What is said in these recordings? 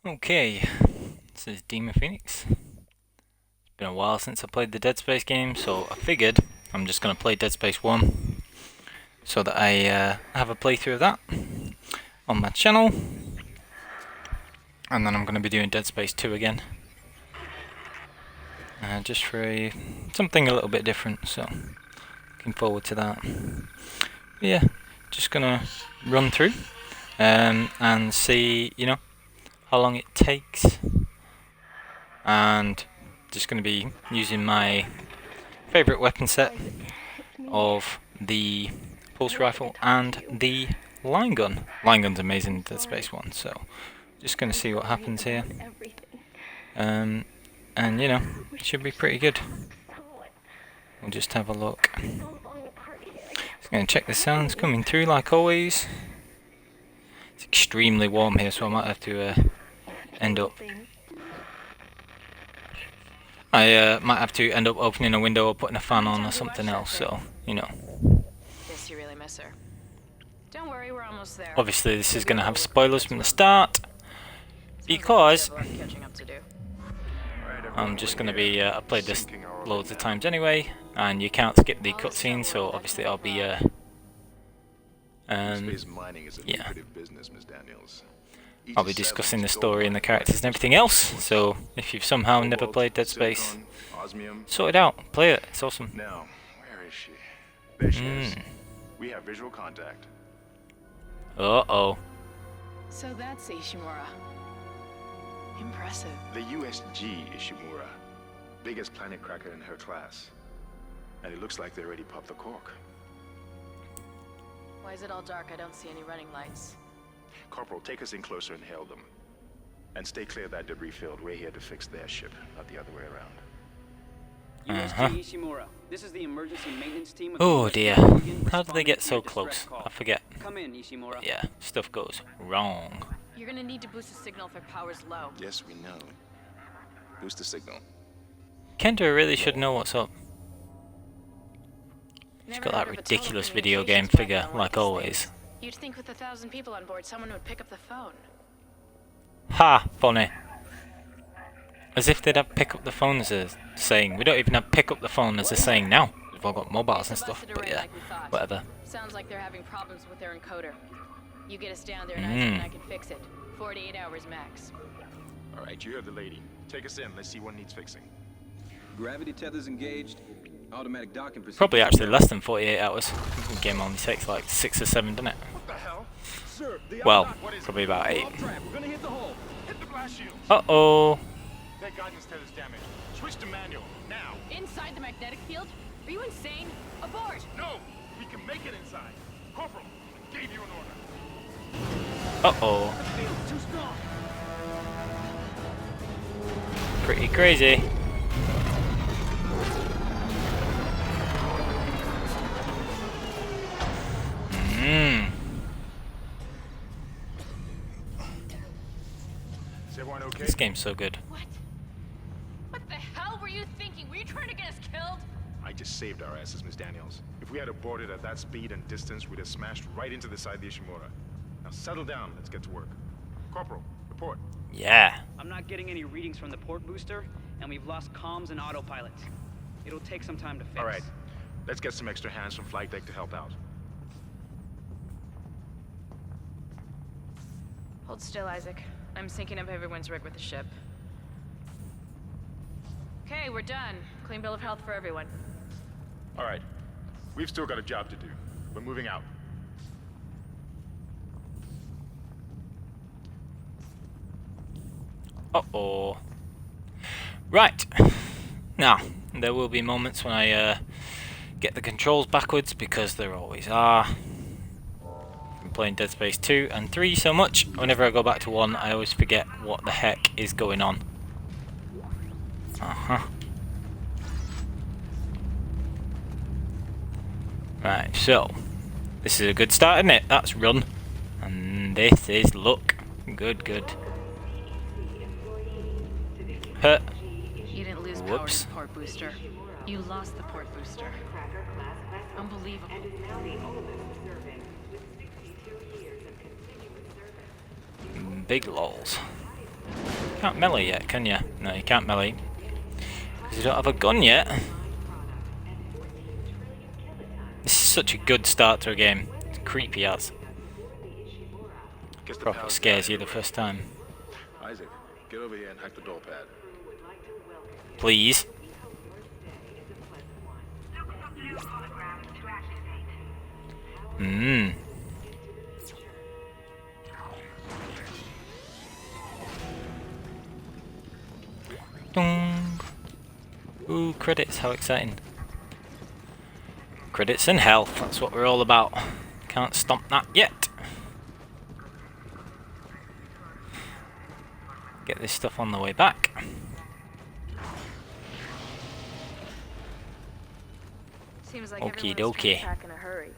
Okay, this is Demon Phoenix. It's been a while since I played the Dead Space game, so I figured I'm just going to play Dead Space 1 so that I have a playthrough of that on my channel, and then I'm going to be doing Dead Space 2 again, just for something a little bit different, so looking forward to that. But yeah, just going to run through and see, how long it takes, and just going to be using my favourite weapon set of the pulse rifle and the line gun. Line gun's amazing in Dead Space 1, so just going to see what happens here. And it should be pretty good. We'll just have a look. Just going to check the sounds coming through like always. It's extremely warm here, so I might have to end up opening a window or putting a fan on or something else, so, Guess you really miss her. Don't worry, we're almost there. Obviously this is going to have spoilers from the start, because I'm just going to be, I've played this loads of times anyway, and you can't skip the cutscene, so obviously I'll be, I'll be discussing the story and the characters and everything else, so if you've somehow never played Dead Space, sort it out, play it, it's awesome. Now, where is she? There she is. We have visual contact. Uh-oh. So that's Ishimura. Impressive. The USG Ishimura. Biggest planet cracker in her class. And it looks like they already popped the cork. Why is it all dark? I don't see any running lights. Corporal, take us in closer and hail them. And stay clear of that debris field. We're here to fix their ship, not the other way around. USG Ishimura. This is the emergency maintenance team. Oh dear. How did they get so close? I forget. Come in, Ishimura. Yeah, stuff goes wrong. You're gonna need to boost the signal if their power's low. Yes, we know. Boost the signal. Kendo really should know what's up. He's got that ridiculous video game figure, like always. You'd think with 1,000 people on board, someone would pick up the phone. Ha! Funny. As if they'd have pick up the phone as a saying. We don't even have pick up the phone as a saying now. We've all got mobiles and stuff, but yeah, whatever. Sounds like they're having problems with their encoder. You get us down there and I can fix it. 48 hours max. Alright, you heard the lady. Take us in, let's see what needs fixing. Gravity tethers engaged. Automatic docking procedure. Probably actually less than 48 hours. The game only takes like 6 or 7, doesn't it? What the hell? Sir, Well, probably about 8. We're gonna hit the hole. Hit the blast shield. Uh-oh. Their guidance tether's damaged. Switch to manual, now. Inside the magnetic field? Are you insane? Abort! No! We can make it inside. Corporal, gave you an order. Uh-oh. Too strong. Pretty crazy. Is everyone okay? This game's so good. What? What the hell were you thinking? Were you trying to get us killed? I just saved our asses, Miss Daniels. If we had aborted at that speed and distance, we'd have smashed right into the side of the Ishimura. Now settle down, let's get to work. Corporal, report. Yeah. I'm not getting any readings from the port booster, and we've lost comms and autopilot. It'll take some time to fix. Alright, let's get some extra hands from flight deck to help out. Hold still, Isaac. I'm syncing up everyone's rig with the ship. Okay, we're done. Clean bill of health for everyone. Alright, we've still got a job to do. We're moving out. Uh-oh. Right. Now, there will be moments when I get the controls backwards, because there always are. I'm playing Dead Space 2 and 3 so much, whenever I go back to 1, I always forget what the heck is going on. Right, so, this is a good start, isn't it? That's run. And this is look. Good, good. You didn't lose power to the port booster. You lost the port booster. Unbelievable. Big lols. Can't melee yet, can you? No, you can't melee. Because you don't have a gun yet. This is such a good start to a game. It's creepy as. Proper scares you the first time. Isaac, get over here and hack the door pad. Please. Mmm. Dong. Ooh, credits, how exciting. Credits and health, that's what we're all about. Can't stomp that yet. Get this stuff on the way back. Seems like Okie everyone's dokie. trying to pack in a hurry.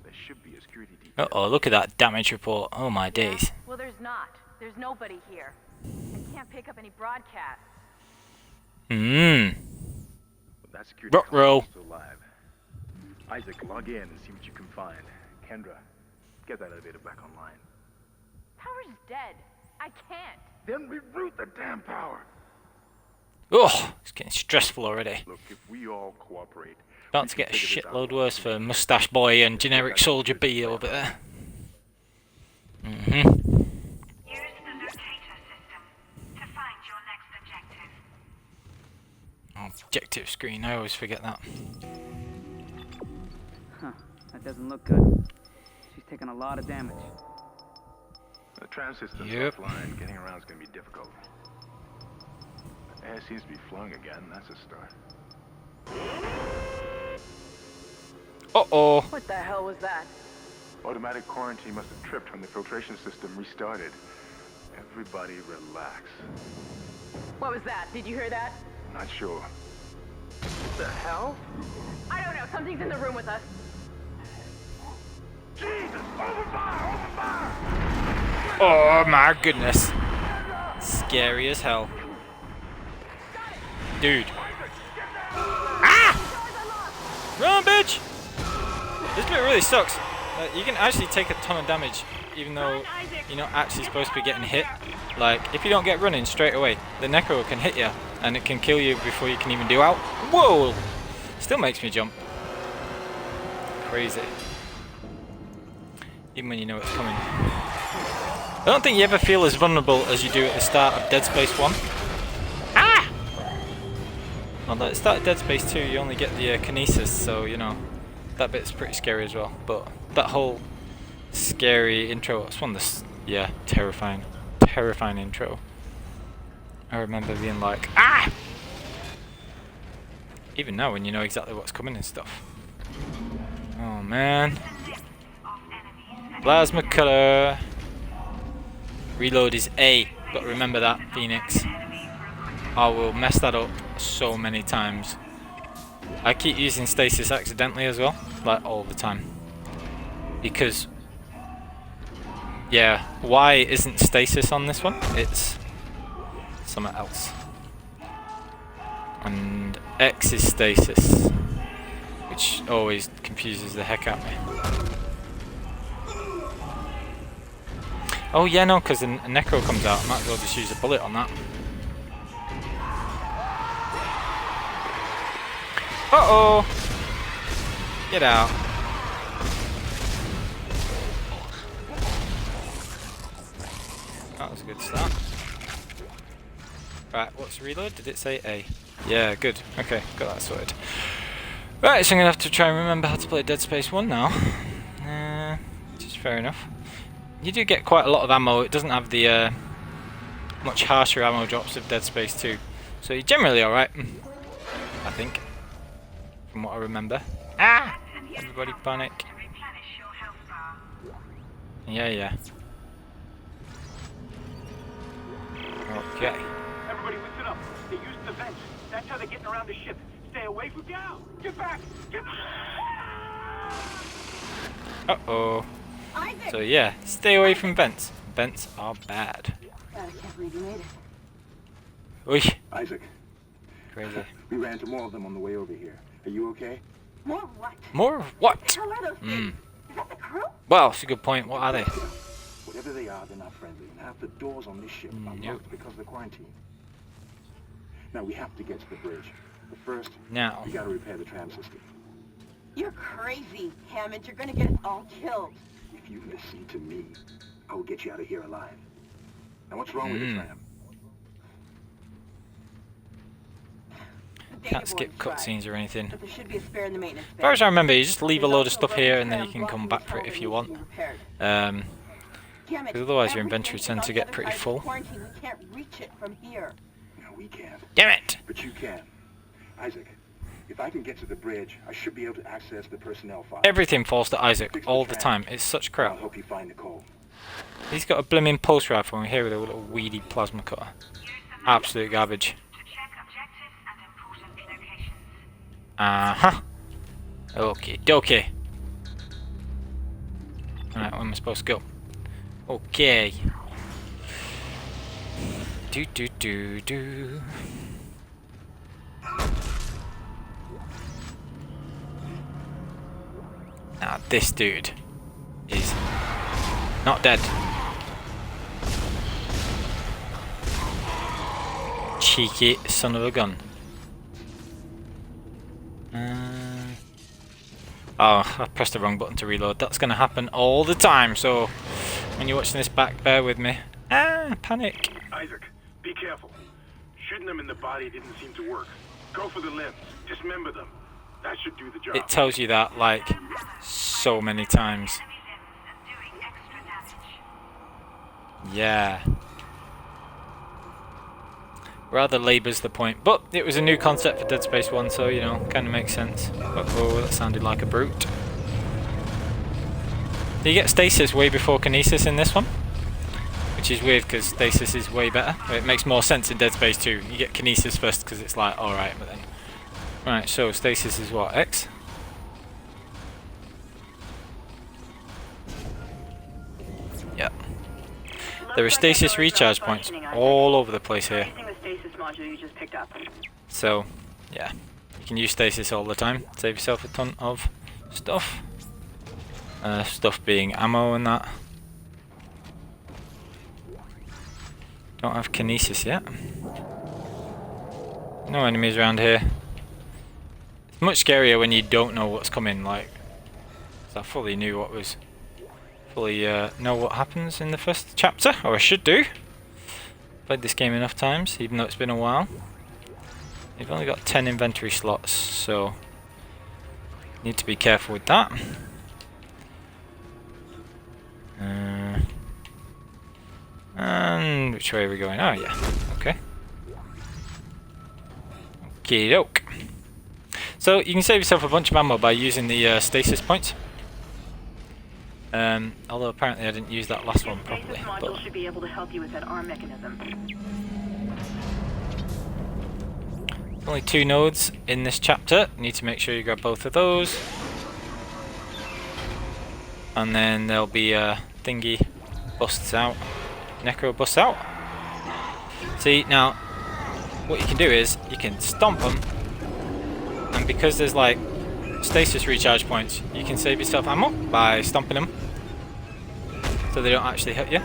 There should be a security detail. Uh oh, look at that damage report. Oh my days. Well, there's not. There's nobody here. I can't pick up any broadcasts. Mmm. That security Ruh-roh. is still live. Isaac, log in and see what you can find. Kendra, get that elevator back online. Power's dead. I can't. Then reroute the damn power. Oh, it's getting stressful already. Look, if we all cooperate, About we to can get a figure this out. shitload worse for Mustache Boy and Generic Soldier B over there. Mm-hmm. Use the locator system to find your next objective. Objective screen, I always forget that. Huh, that doesn't look good. She's taking a lot of damage. The tram system's Yep. offline. Getting around is going to be difficult. The air seems to be flowing again. That's a start. Uh-oh. What the hell was that? Automatic quarantine must have tripped when the filtration system restarted. Everybody relax. What was that? Did you hear that? Not sure. What the hell? I don't know. Something's in the room with us. Jesus! Open fire! Open fire! Oh my goodness. Scary as hell. Dude. Ah! Run, bitch! This bit really sucks. You can actually take a ton of damage even though you're not actually supposed to be getting hit. Like, if you don't get running straight away, the Necro can hit you and it can kill you before you can even do out. Whoa! Still makes me jump. Crazy. Even when you know it's coming. I don't think you ever feel as vulnerable as you do at the start of Dead Space 1. Ah! Although at the start of Dead Space 2 you only get the kinesis, so you know, that bit's pretty scary as well. But that whole scary intro, it's one of the, yeah, terrifying intro. I remember being like, ah! Even now when you know exactly what's coming and stuff. Oh man. Plasma cutter. Reload is A. Got to remember that, Phoenix. I will mess that up so many times. I keep using stasis accidentally as well, like all the time. Because, yeah, Y isn't stasis on this one, it's something else. And X is stasis, which always confuses the heck out of me. Oh yeah, no, because a Necro comes out, I might as well just use a bullet on that. Uh-oh! Get out. That was a good start. Right, what's reload? Did it say A? Yeah, good. Okay, got that sorted. Right, so I'm going to have to try and remember how to play Dead Space 1 now. Which is fair enough. You do get quite a lot of ammo. It doesn't have the much harsher ammo drops of Dead Space 2. So you're generally alright, I think. From what I remember. Ah! Everybody panic. Yeah, yeah. Okay. Everybody listen up. They use the vents. That's how they're getting around the ship. Stay away from down. Get back. Get back. Uh-oh. So yeah, stay away from vents. Vents are bad. God, I can't believe you made it. Oi. Isaac, Crazy. we ran into more of them on the way over here. Are you okay? More what? More of what? How are those things? Is that the crew? Well, that's a good point. What are they? Whatever they are, they're not friendly, and half the doors on this ship are locked because of the quarantine. Now we have to get to the bridge. But first, Now. we gotta repair the tram system. You're crazy, Hammond. You're gonna get us all killed. If you listen to me, I will get you out of here alive. Now what's wrong with the tram? Can't skip cutscenes or anything. But there should be a spare in the maintenance As far as I remember, you just leave a load of stuff here and then you can come back for it if you want. Because otherwise your inventory tends to get pretty full. We can't reach it from here. No, we can't. Damn it! But you can. Isaac, if I can get to the bridge, I should be able to access the personnel file. Everything falls to Isaac all the time. It's such I crap. hope you find Nicole. He's got a blimmin' pulse rifle and we're here with a little weedy plasma cutter. Absolute garbage. Uh-huh. Okay, dokie. Alright, where am I supposed to go? Okay. Do. Now this dude is not dead. Cheeky son of a gun. Oh, I pressed the wrong button to reload. That's going to happen all the time, so when you're watching this back, bear with me. Panic. Isaac, be careful. Shooting them in the body didn't seem to work. Go for the limbs. Dismember them. That should do the job. It tells you that, like, so many times. Yeah. Rather labours the point, but it was a new concept for Dead Space 1, so, you know, kind of makes sense. Oh, that sounded like a brute. You get stasis way before kinesis in this one, which is weird because stasis is way better. It makes more sense in Dead Space 2. You get kinesis first because it's like, alright, but then... Right, so stasis is what, X? Yep. There are stasis recharge points all over the place here. So, yeah, you can use stasis all the time. Save yourself a ton of stuff. Stuff being ammo and that. Don't have kinesis yet. No enemies around here. It's much scarier when you don't know what's coming, like, 'cause I fully knew what was... Fully know what happens in the first chapter, or I should do. Played this game enough times, even though it's been a while. You've only got 10 inventory slots, so need to be careful with that. And which way are we going? Oh yeah, okay. Okie doke. So you can save yourself a bunch of ammo by using the stasis points. Although apparently I didn't use that last one properly. But should be able to help you with that arm mechanism. only 2 nodes in this chapter. You need to make sure you grab both of those. And then there'll be a thingy busts out. Necro busts out. See, now what you can do is you can stomp them, and because there's like stasis recharge points, you can save yourself ammo by stomping them so they don't actually hit you.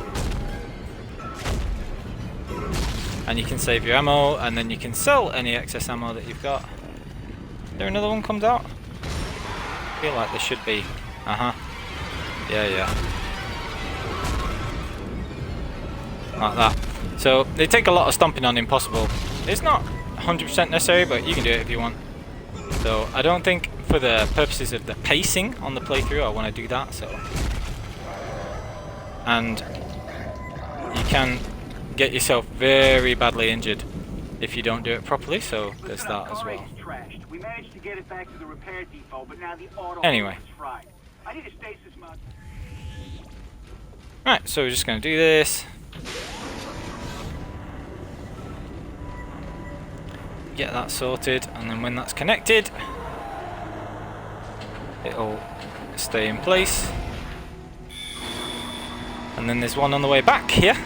And you can save your ammo, and then you can sell any excess ammo that you've got. Is there another one comes out? I feel like there should be. Uh-huh. Yeah. Like that. So, they take a lot of stomping on Impossible. It's not 100% necessary, but you can do it if you want. So, I don't think for the purposes of the pacing on the playthrough I want to do that, so... And you can get yourself very badly injured if you don't do it properly, so there's that as well. We managed to get it back to the repair depot, but now the auto Anyway. is fried. I need a stasis mod. Right, so we're just going to do this. Get that sorted, and then when that's connected, it'll stay in place. And then there's one on the way back here.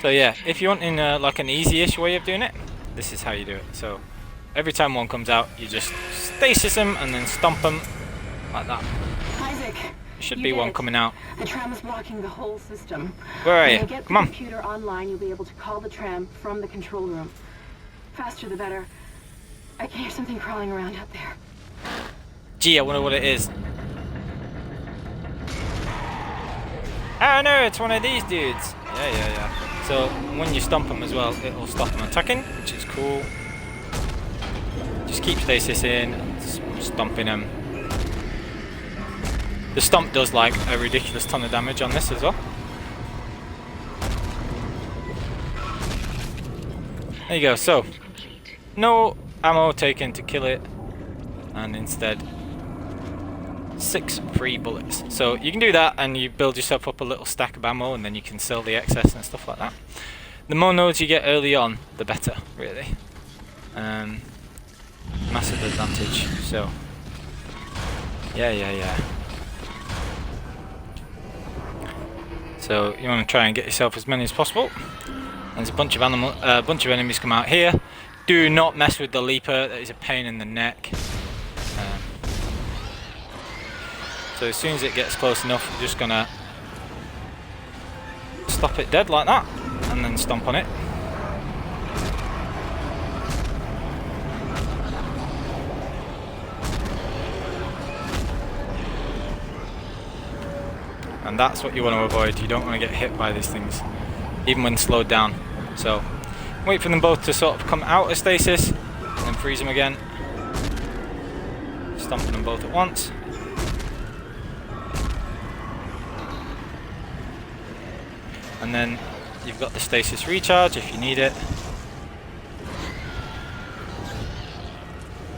So yeah, if you want in like an easy-ish way of doing it, this is how you do it. So every time one comes out, you just stasis them and then stomp them like that. Isaac, Should be one coming out. The tram is blocking the whole system. Where are When you? I get Come the on. computer online, you'll be able to call the tram from the control room. Faster the better. I can hear something crawling around out there. Gee, I wonder what it is. Oh no, it's one of these dudes. Yeah. So when you stomp them as well, it'll stop them attacking, which is cool. Just keep stasis in, stomping them. The stomp does like a ridiculous ton of damage on this as well. There you go, so no ammo taken to kill it, and instead 6 free bullets. So you can do that and you build yourself up a little stack of ammo, and then you can sell the excess and stuff like that. The more nodes you get early on, the better, really. Massive advantage, so yeah. So you want to try and get yourself as many as possible. There's a bunch of enemies come out here. Do not mess with the leaper, that is a pain in the neck. So as soon as it gets close enough, you're just gonna stop it dead like that, and then stomp on it. And that's what you want to avoid. You don't want to get hit by these things, even when slowed down. So wait for them both to sort of come out of stasis, and then freeze them again. Stomping them both at once. And then you've got the stasis recharge if you need it.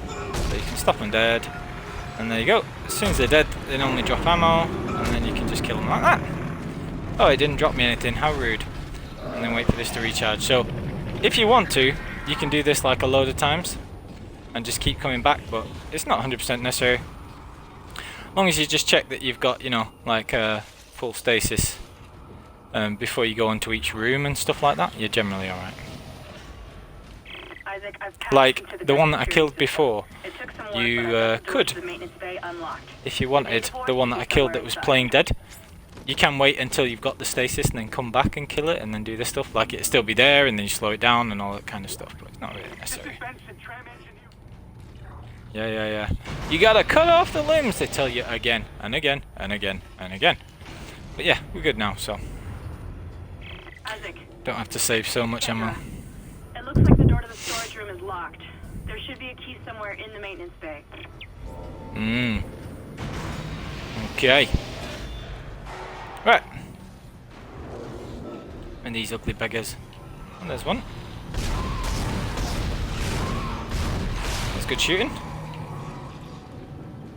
So you can stop them dead. And there you go. As soon as they're dead, they normally drop ammo, and then you can just kill them like that. Oh, it didn't drop me anything, how rude. And then wait for this to recharge. So if you want to, you can do this like a load of times and just keep coming back, but it's not 100% necessary. As long as you just check that you've got, you know, like full stasis before you go into each room and stuff like that, you're generally alright. Like the one that I killed before, you could, if you wanted, the one that I killed that was playing dead, you can wait until you've got the stasis and then come back and kill it and then do this stuff. Like it'll still be there and then you slow it down and all that kind of stuff, but it's not really necessary. Yeah. You gotta cut off the limbs, they tell you again and again and again and again. But yeah, we're good now, so don't have to save so much ammo. It looks like the door to the storage room is locked. There should be a key somewhere in the maintenance bay. Okay. Right. And these ugly beggars. And there's one. That's good shooting. Is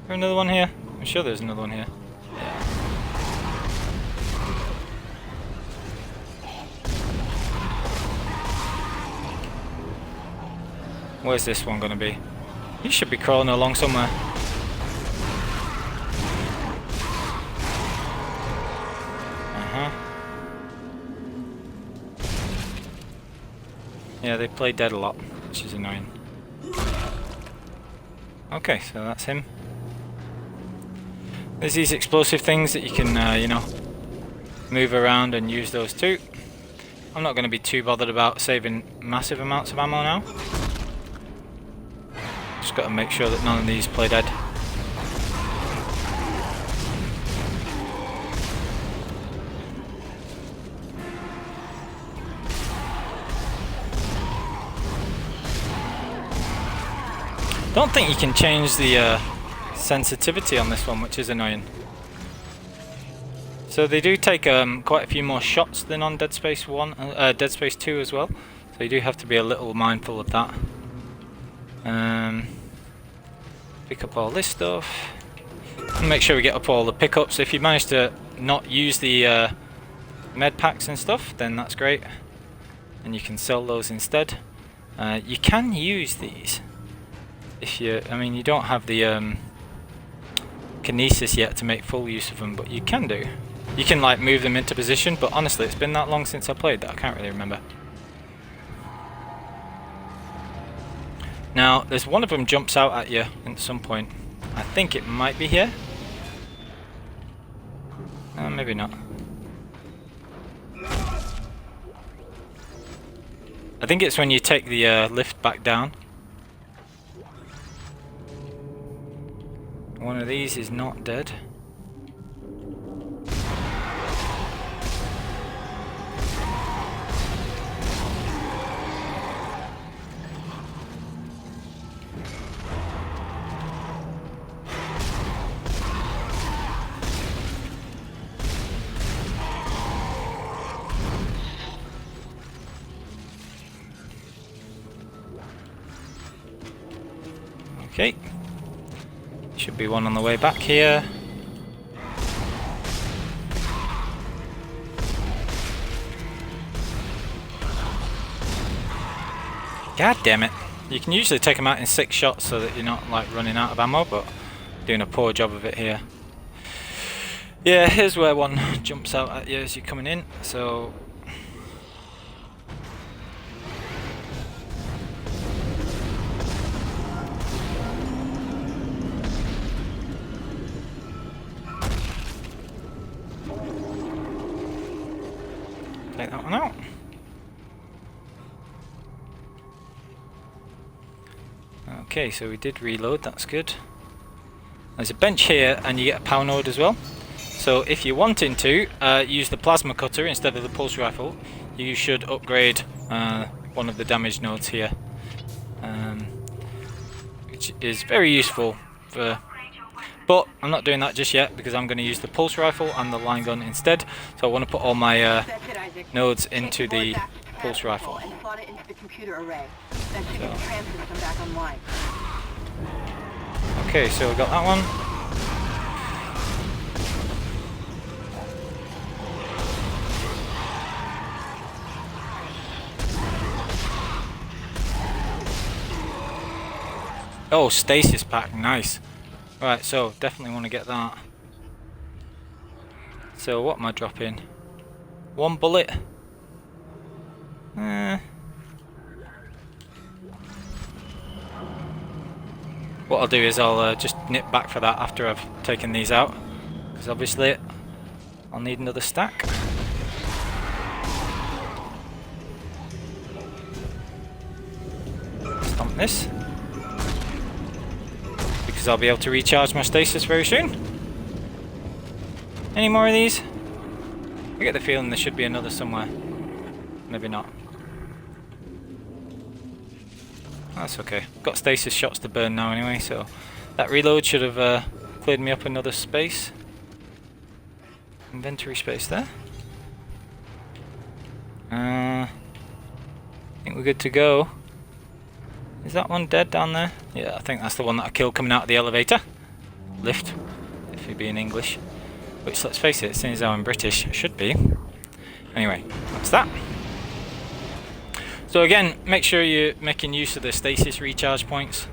there another one here? I'm sure there's another one here. Yeah. Where's this one gonna be? He should be crawling along somewhere. Yeah, they play dead a lot, which is annoying. Okay, so that's him. There's these explosive things that you can, you know, move around and use those too. I'm not going to be too bothered about saving massive amounts of ammo now. Just got to make sure that none of these play dead. Don't think you can change the sensitivity on this one, which is annoying. So they do take quite a few more shots than on Dead Space 1, Dead Space 2 as well. So you do have to be a little mindful of that. Pick up all this stuff. And make sure we get up all the pickups. If you manage to not use the med packs and stuff, then that's great. And you can sell those instead. You can use these. If you, I mean, you don't have the kinesis yet to make full use of them, but you can do. You can like move them into position, but honestly, it's been that long since I played that I can't really remember. Now, there's one of them jumps out at you at some point. I think it might be here. Maybe not. I think it's when you take the lift back down. One of these is not dead. Okay. Should be one on the way back here. God damn it. You can usually take them out in 6 shots so that you're not like running out of ammo, but doing a poor job of it here. Yeah, here's where one jumps out at you as you're coming in, so take that one out. Okay, so we did reload, that's good. There's a bench here and you get a power node as well. So if you're wanting to use the plasma cutter instead of the pulse rifle, you should upgrade one of the damage nodes here. Which is very useful for... But I'm not doing that just yet because I'm going to use the pulse rifle and the line gun instead. So I want to put all my nodes into the pulse rifle. And slot it into the computer array. That should get the tram system back online. Okay, so we got that one. Oh, stasis pack, nice. Right, so definitely want to get that. So what am I dropping? 1 bullet. What I'll do is I'll just nip back for that after I've taken these out, because obviously I'll need another stack. Stomp this, because I'll be able to recharge my stasis very soon. Any more of these? I get the feeling there should be another somewhere. Maybe not. That's okay. Got stasis shots to burn now anyway, so that reload should have cleared me up another space. Inventory space there. I think we're good to go. Is that one dead down there? Yeah, I think that's the one that I killed coming out of the elevator. Lift, if you're being English. Which, let's face it, seeing as how I'm British, it should be. Anyway, that's that. So again, make sure you're making use of the stasis recharge points,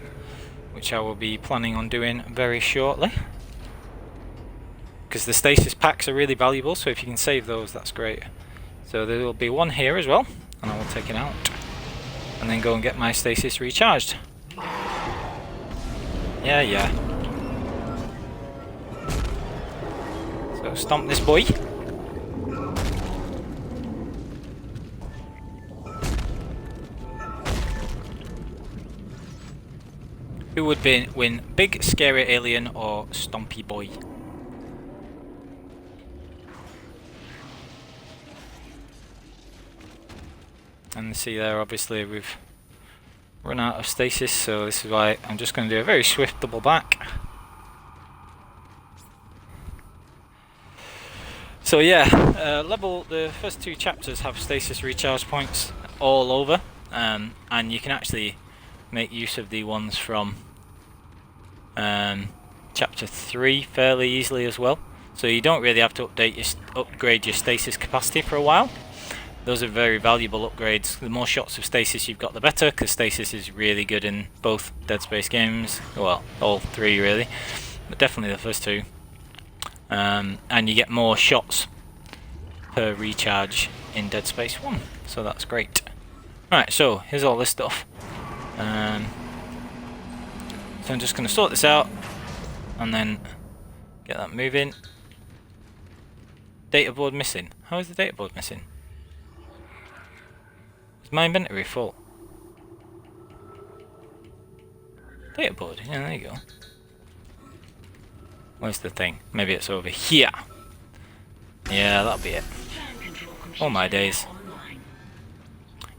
which I will be planning on doing very shortly. Because the stasis packs are really valuable, so if you can save those, that's great. So there will be one here as well, and I will take it out. And then go and get my stasis recharged. Yeah. So stomp this boy. Who would win, Big Scary Alien or Stompy Boy? And see there, obviously we've run out of stasis, so this is why I'm just going to do a very swift double back. So yeah, the first 2 chapters have stasis recharge points all over, and you can actually make use of the ones from chapter 3 fairly easily as well. So you don't really have to upgrade your stasis capacity for a while. Those are very valuable upgrades. The more shots of stasis you've got, the better, because stasis is really good in both Dead Space games. Well, all 3 really, but definitely the first 2. And you get more shots per recharge in Dead Space 1, so that's great. Right, so here's all this stuff. So I'm just going to sort this out and then get that moving. data board missing? How is the data board missing? Is my inventory full? Data board, yeah, there you go. Where's the thing? Maybe it's over here. Yeah, that'll be it. Oh my days.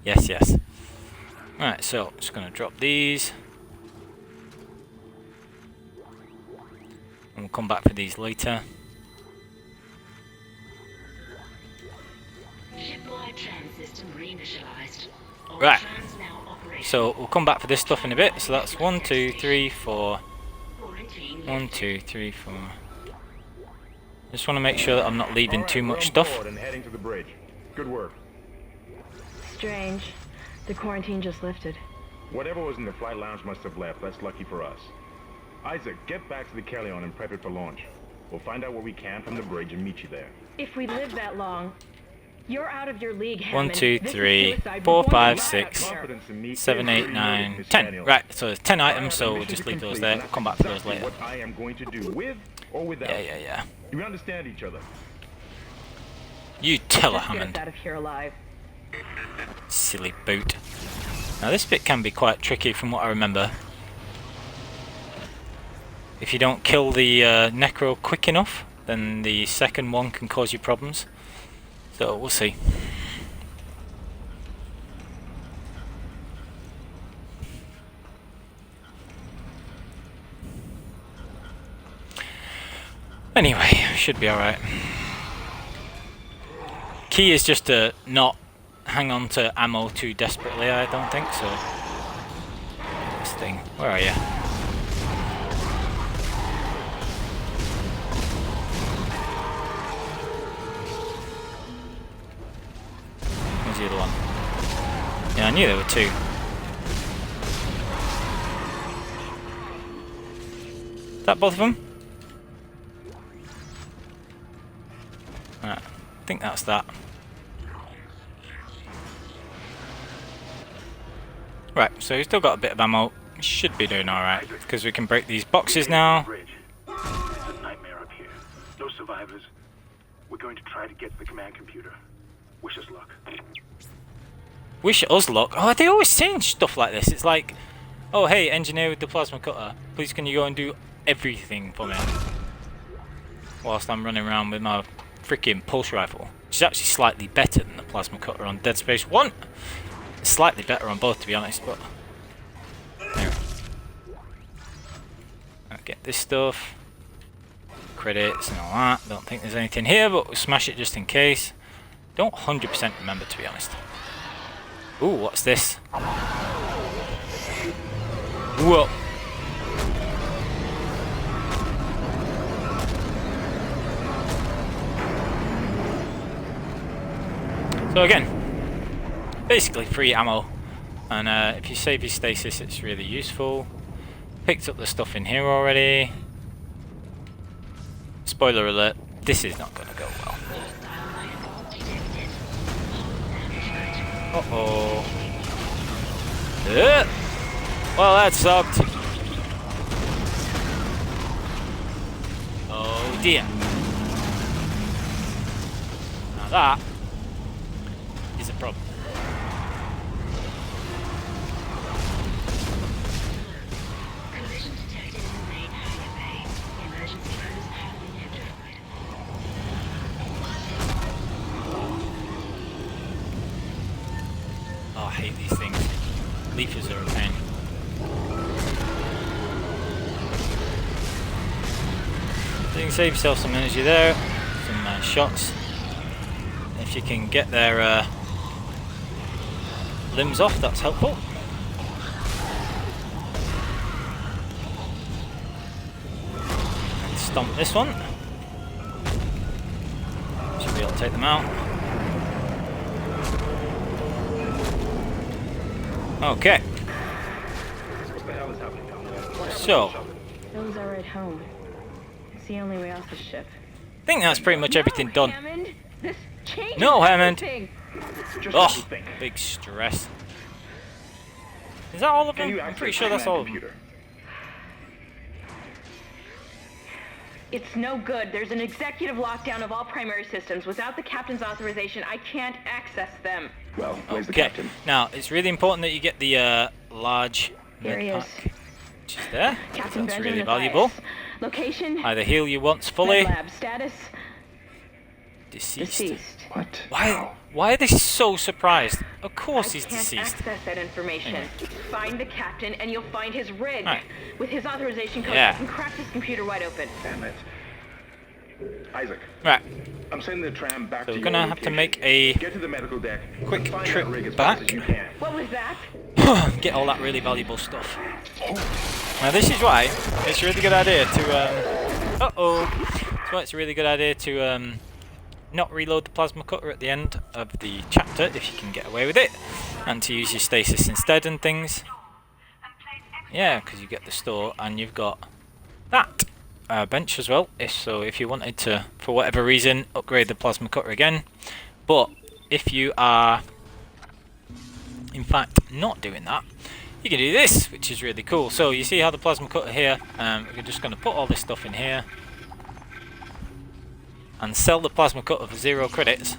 Yes, yes. Right, so just gonna drop these. And we'll come back for these later. Right. So we'll come back for this stuff in a bit. So that's 1, 2, 3, 4. 1, 2, 3, 4. Just want to make sure that I'm not leaving too much stuff. And heading to the bridge. Good work. Strange. The quarantine just lifted. Whatever was in the flight lounge must have left. That's lucky for us. Isaac, get back to the Kellion and prep it for launch. We'll find out what we can from the bridge and meet you there. If we live that long, you're out of your league, 1, 2, 3, 4, 5, 6, 7, 8, 9, 10. Right, so there's 10 items, so we'll just leave those there. We'll come back for those later. What I am going to do with or without. Yeah. Do we understand each other? You tell her, Just get us Hammond. out of here alive. Silly boot. Now this bit can be quite tricky from what I remember. If you don't kill the Necro quick enough, then the second one can cause you problems. So we'll see. Anyway, should be alright. Key is just to not hang on to ammo too desperately, I don't think, so... This thing, where are you? Where's the other one? Yeah, I knew there were two. Is that both of them? Right, I think that's that. Right, so he's still got a bit of ammo. Should be doing alright, because we can break these boxes now. It's a nightmare up here. No survivors. We're going to try to get to the command computer. Wish us luck. Wish us luck. Oh, they always saying stuff like this. It's like, oh hey, engineer with the plasma cutter, please can you go and do everything for me? Whilst I'm running around with my freaking pulse rifle. Which is actually slightly better than the plasma cutter on Dead Space 1. It's slightly better on both, to be honest, but... Anyway. I'll get this stuff. Credits and all that. Don't think there's anything here, but we'll smash it just in case. Don't 100% remember, to be honest. Ooh, what's this? Whoa. So again, basically free ammo, and if you save your stasis it's really useful. Picked up the stuff in here already. Spoiler alert, this is not going to go well. Uh-oh. Well, that sucked. Oh dear. Now that is a problem. Oh, I hate these things. Leafers are a pain. So you can save yourself some energy there, some shots. If you can get their limbs off, that's helpful. And stomp this one. Should be able to take them out. Okay. So, That was our ride home. It's the only way off the ship. I think that's pretty much everything done. Hammond, this changes No, Hammond. everything. Oh, big stress. Is that all of them? I'm pretty sure that's all of them. It's no good. There's an executive lockdown of all primary systems. Without the captain's authorization, I can't access them. Well, where's the Okay, captain? now it's really important that you get the large Here he med is. pack, which is there. Captain That's Benjamin really valuable. Mathias. Location? Either heal you once fully, Lab status? deceased. Deceased. What? Why are they so surprised? Of course I he's can't deceased. access that information. Find the captain and you'll find his rig. Right. With his authorization code, Yeah. I can crack this computer wide open. Damn it. Isaac, Right, I'm sending the tram back so to we're your gonna have to location. make a Get to the medical deck. quick and find trip that rig as back. fast as you can. What was that? get all that really valuable stuff. Now this is why it's a really good idea to that's why it's a really good idea to not reload the plasma cutter at the end of the chapter if you can get away with it, and to use your stasis instead and things. Yeah, because you get the store and you've got that bench as well. If you wanted to, for whatever reason, upgrade the plasma cutter again, but if you are in fact not doing that, you can do this, which is really cool. So you see how the plasma cutter here, we're just going to put all this stuff in here and sell the plasma cutter for 0 credits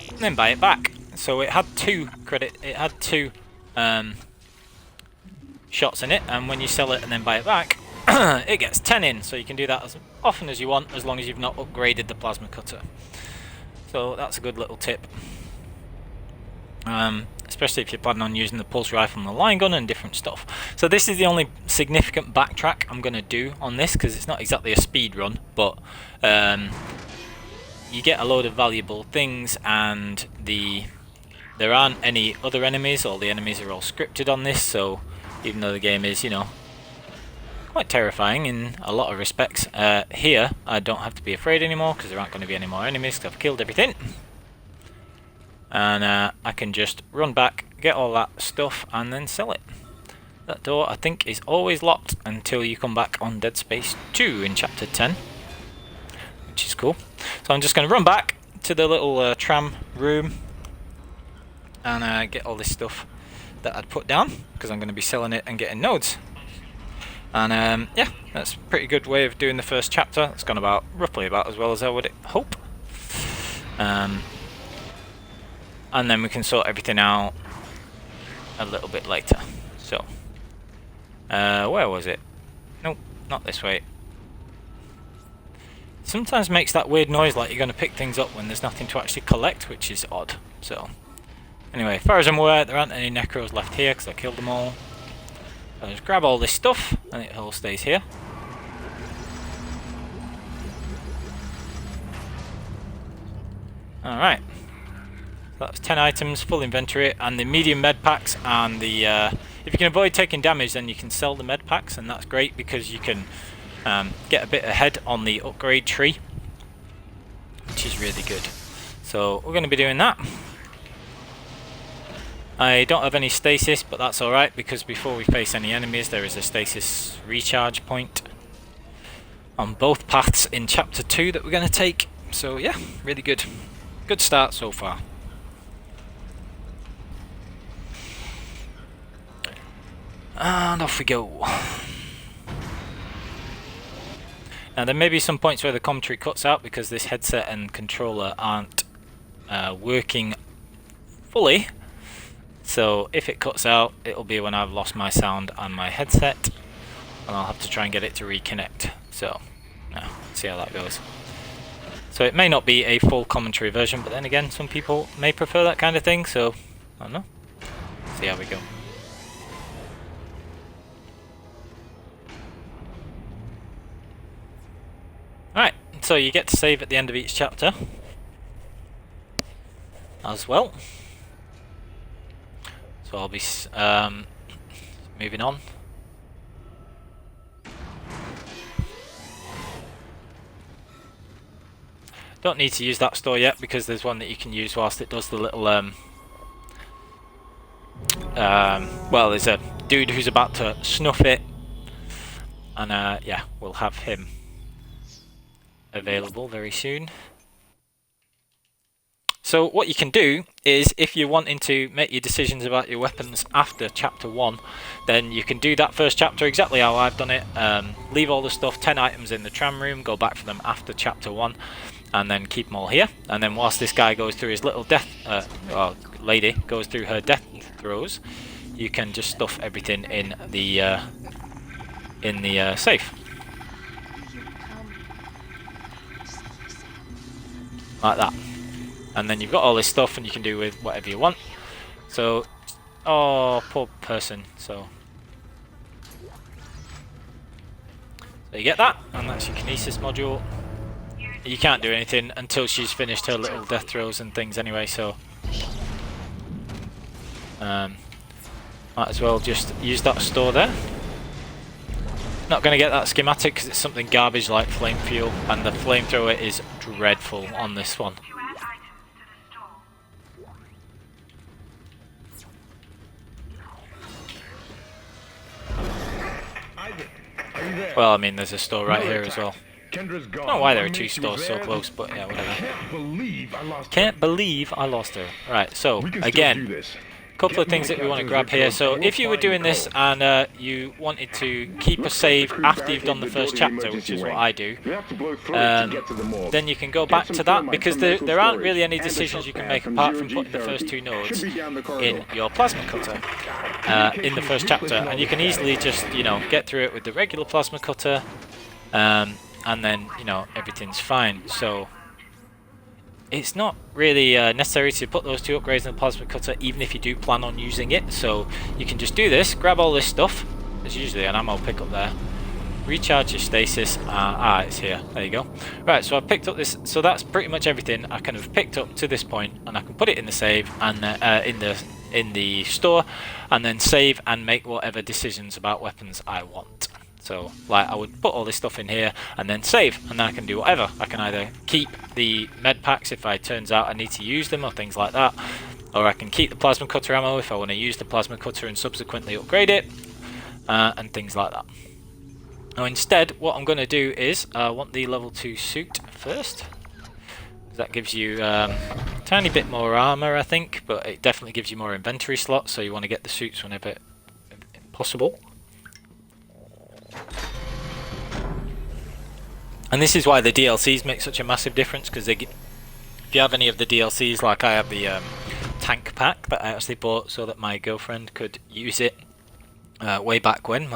and then buy it back. So it had 2 shots in it, and when you sell it and then buy it back, it gets 10 in. So you can do that as often as you want, as long as you've not upgraded the plasma cutter. So that's a good little tip, especially if you're planning on using the pulse rifle and the line gun and different stuff. So this is the only significant backtrack I'm going to do on this, because it's not exactly a speed run, but you get a load of valuable things, and there aren't any other enemies. All the enemies are all scripted on this, so even though the game is, you know, quite terrifying in a lot of respects, here I don't have to be afraid anymore, because there aren't going to be any more enemies, because I've killed everything. And I can just run back, get all that stuff, and then sell it. That door, I think, is always locked until you come back on Dead Space 2 in Chapter 10, which is cool. So I'm just going to run back to the little tram room and get all this stuff that I'd put down, because I'm going to be selling it and getting nodes. And yeah, that's a pretty good way of doing the first chapter. It's gone about roughly about as well as I would hope. And then we can sort everything out a little bit later. So, where was it? Nope, not this way. Sometimes makes that weird noise like you're going to pick things up when there's nothing to actually collect, which is odd. So, anyway, as far as I'm aware, there aren't any Necros left here because I killed them all. I'll just grab all this stuff and it all stays here. Alright. So that's 10 items, full inventory, and the medium med packs, and the if you can avoid taking damage, then you can sell the med packs, and that's great because you can get a bit ahead on the upgrade tree, which is really good. So we're going to be doing that. I don't have any stasis, but that's alright, because before we face any enemies there is a stasis recharge point on both paths in Chapter 2 that we're going to take. So yeah, really good. Good start so far. And off we go. Now there may be some points where the commentary cuts out because this headset and controller aren't working fully. So if it cuts out, it'll be when I've lost my sound and my headset, and I'll have to try and get it to reconnect. So, yeah, see how that goes. So it may not be a full commentary version, but then again, some people may prefer that kind of thing, so I don't know. See how we go. Alright, so you get to save at the end of each chapter as well. So I'll be moving on. Don't need to use that store yet because there's one that you can use whilst it does the little well, there's a dude who's about to snuff it, and yeah, we'll have him available very soon. So what you can do is, if you're wanting to make your decisions about your weapons after chapter 1, then you can do that first chapter exactly how I've done it. Leave all the stuff, 10 items in the tram room, go back for them after chapter 1, and then keep them all here. And then whilst this guy goes through his little death, or lady goes through her death throws, you can just stuff everything in the safe. Like that. And then you've got all this stuff and you can do with whatever you want. So, oh, poor person. So you get that, and that's your kinesis module. You can't do anything until she's finished her little death throws and things anyway, so might as well just use that store there. Not going to get that schematic because it's something garbage like flame fuel, and the flamethrower is dreadful on this one. Well, I mean, there's a store right here as well. I don't know why there are two stores so close, but yeah, whatever. Can't believe I lost her. Right, so again, a couple of things that we want to grab here. So if you were doing this and you wanted to keep a save after you've done the first chapter, which is what I do, then you can go back to that, because there aren't really any decisions you can make apart from putting the first 2 nodes in your plasma cutter in the first chapter, and you can easily just, you know, get through it with the regular plasma cutter, and then, you know, everything's fine. So it's not really necessary to put those 2 upgrades in the plasma cutter, even if you do plan on using it. So you can just do this, grab all this stuff. There's usually an ammo pickup there. Recharge your stasis. It's here. There you go. Right, so I've picked up this. So that's pretty much everything I kind of picked up to this point, and I can put it in the save and in the store, and then save and make whatever decisions about weapons I want. So, like, I would put all this stuff in here and then save, and then I can do whatever. I can either keep the med packs if it turns out I need to use them or things like that, or I can keep the plasma cutter ammo if I want to use the plasma cutter and subsequently upgrade it, and things like that. Now instead, what I'm going to do is I want the level 2 suit first. That gives you a tiny bit more armor, I think, but it definitely gives you more inventory slots, so you want to get the suits whenever possible. And this is why the DLCs make such a massive difference, because if you have any of the DLCs, like I have the tank pack that I actually bought so that my girlfriend could use it way back when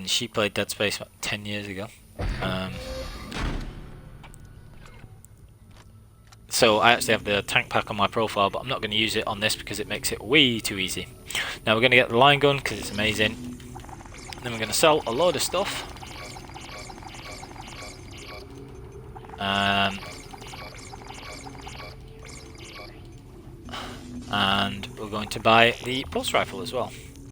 she played Dead Space about 10 years ago. So I actually have the tank pack on my profile, but I'm not going to use it on this because it makes it way too easy. Now we're going to get the line gun because it's amazing. Then we're going to sell a load of stuff. And we're going to buy the pulse rifle as well.